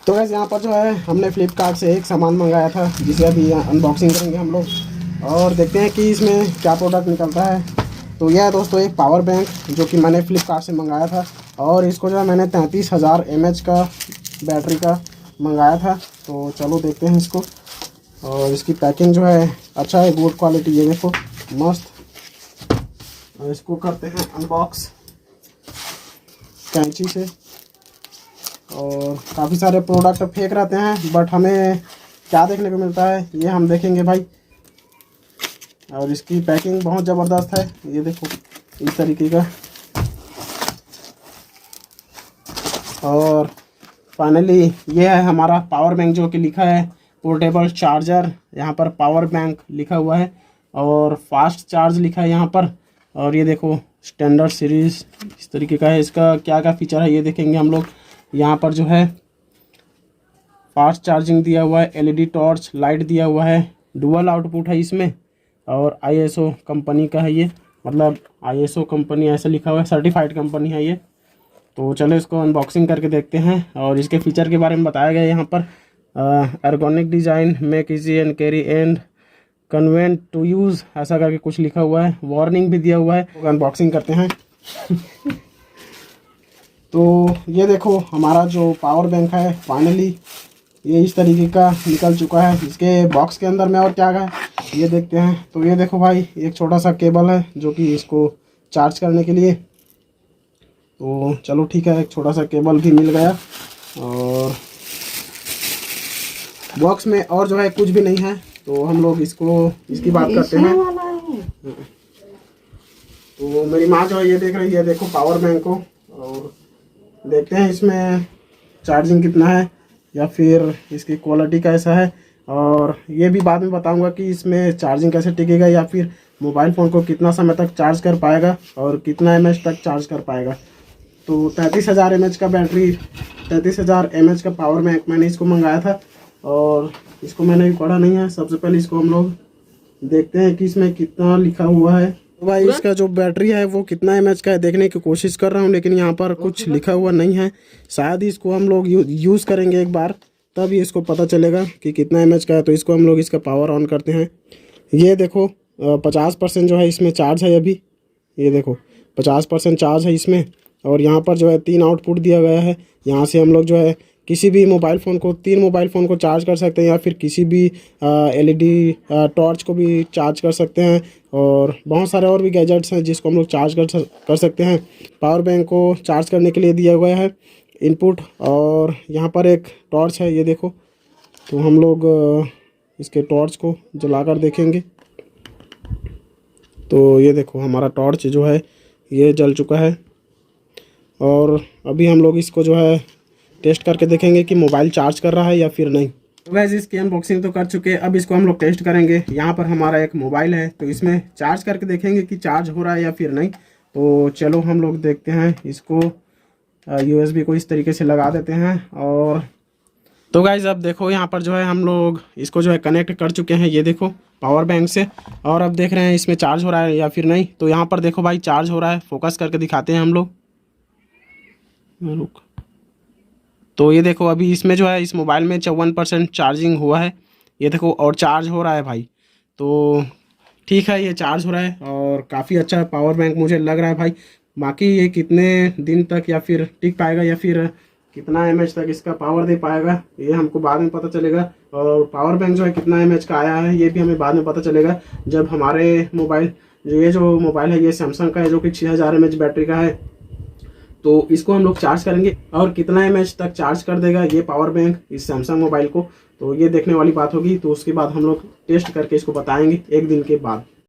तो वैसे यहाँ पर जो है हमने फ्लिपकार्ट से एक सामान मंगाया था जिसे अभी अनबॉक्सिंग करेंगे हम लोग और देखते हैं कि इसमें क्या प्रोडक्ट निकलता है। तो यह है दोस्तों एक पावर बैंक जो कि मैंने फ्लिपकार्ट से मंगाया था और इसको जो है मैंने 33,000 mAh का बैटरी का मंगाया था। तो चलो देखते हैं इसको। और इसकी पैकिंग जो है अच्छा है, गुड क्वालिटी, ये देखो मस्त। और इसको करते हैं अनबॉक्स कैंची से। और काफ़ी सारे प्रोडक्ट फेंक रहते हैं बट हमें क्या देखने को मिलता है ये हम देखेंगे भाई। और इसकी पैकिंग बहुत ज़बरदस्त है, ये देखो इस तरीके का। और फाइनली ये है हमारा पावर बैंक जो कि लिखा है पोर्टेबल चार्जर, यहाँ पर पावर बैंक लिखा हुआ है और फास्ट चार्ज लिखा है यहाँ पर। और ये देखो स्टैंडर्ड सीरीज़ इस तरीके का है। इसका क्या क्या फीचर है ये देखेंगे हम लोग। यहाँ पर जो है फास्ट चार्जिंग दिया हुआ है, एलईडी टॉर्च लाइट दिया हुआ है, डुअल आउटपुट है इसमें और आईएसओ कंपनी का है ये, मतलब आईएसओ कंपनी ऐसा लिखा हुआ है, सर्टिफाइड कंपनी है ये। तो चलो इसको अनबॉक्सिंग करके देखते हैं। और इसके फीचर के बारे में बताया गया है यहाँ पर। Ergonomic design, make easy and carry and convenient to use, ऐसा करके कुछ लिखा हुआ है। वार्निंग भी दिया हुआ है। तो अनबॉक्सिंग करते हैं। तो ये देखो हमारा जो पावर बैंक है फाइनली ये इस तरीके का निकल चुका है। इसके बॉक्स के अंदर में और क्या है ये देखते हैं। तो ये देखो भाई एक छोटा सा केबल है जो कि इसको चार्ज करने के लिए। तो चलो ठीक है, एक छोटा सा केबल भी मिल गया। और बॉक्स में और जो है कुछ भी नहीं है। तो हम लोग इसकी बात करते हैं। तो मेरी माँ जो है ये देख रही है, देखो पावर बैंक को। और देखते हैं इसमें चार्जिंग कितना है या फिर इसकी क्वालिटी कैसा है। और ये भी बाद में बताऊंगा कि इसमें चार्जिंग कैसे टिकेगा या फिर मोबाइल फ़ोन को कितना समय तक चार्ज कर पाएगा और कितना mAh तक चार्ज कर पाएगा। तो 33,000 mAh का बैटरी, 33,000 mAh का पावर बैंक मैंने इसको मंगाया था और इसको मैंने भी पढ़ा नहीं है। सबसे पहले इसको हम लोग देखते हैं कि इसमें कितना लिखा हुआ है। तो भाई इसका जो बैटरी है वो कितना mAh का है देखने की कोशिश कर रहा हूँ, लेकिन यहाँ पर कुछ लिखा हुआ नहीं है। शायद इसको हम लोग यूज़ करेंगे एक बार तब इसको पता चलेगा कि कितना mAh का है। तो इसको हम लोग इसका पावर ऑन करते हैं। ये देखो 50% जो है इसमें चार्ज है अभी, ये देखो 50% चार्ज है इसमें। और यहाँ पर जो है 3 आउटपुट दिया गया है। यहाँ से हम लोग जो है किसी भी मोबाइल फ़ोन को, 3 मोबाइल फ़ोन को चार्ज कर सकते हैं या फिर किसी भी एलईडी टॉर्च को भी चार्ज कर सकते हैं। और बहुत सारे और भी गैजेट्स हैं जिसको हम लोग चार्ज कर सकते हैं। पावर बैंक को चार्ज करने के लिए दिया गया है इनपुट। और यहाँ पर एक टॉर्च है, ये देखो। तो हम लोग इसके टॉर्च को जलाकर देखेंगे। तो ये देखो हमारा टॉर्च जो है ये जल चुका है। और अभी हम लोग इसको जो है टेस्ट करके देखेंगे कि मोबाइल चार्ज कर रहा है या फिर नहीं। तो वैसे इसकी अनबॉक्सिंग तो कर चुके हैं, अब इसको हम लोग टेस्ट करेंगे। यहाँ पर हमारा एक मोबाइल है तो इसमें चार्ज करके देखेंगे कि चार्ज हो रहा है या फिर नहीं। तो चलो हम लोग देखते हैं इसको। USB को इस तरीके से लगा देते हैं। और तो गाइज अब देखो यहाँ पर जो है हम लोग इसको जो है कनेक्ट कर चुके हैं, ये देखो पावर बैंक से। और अब देख रहे हैं इसमें चार्ज हो रहा है या फिर नहीं। तो यहाँ पर देखो भाई चार्ज हो रहा है, फोकस करके दिखाते हैं हम लोग। रुक, तो ये देखो अभी इसमें जो है इस मोबाइल में 54% चार्जिंग हुआ है, ये देखो। और चार्ज हो रहा है भाई। तो ठीक है, ये चार्ज हो रहा है और काफ़ी अच्छा पावर बैंक मुझे लग रहा है भाई। बाकी ये कितने दिन तक या फिर टिक पाएगा या फिर कितना mAh तक इसका पावर दे पाएगा ये हमको बाद में पता चलेगा। और पावर बैंक जो है कितना mAh का आया है ये भी हमें बाद में पता चलेगा जब हमारे मोबाइल, ये जो मोबाइल है ये सैमसंग का है जो कि 6000 mAh बैटरी का है। तो इसको हम लोग चार्ज करेंगे और कितना mAh तक चार्ज कर देगा ये पावर बैंक इस सैमसंग मोबाइल को, तो ये देखने वाली बात होगी। तो उसके बाद हम लोग टेस्ट करके इसको बताएंगे एक दिन के बाद।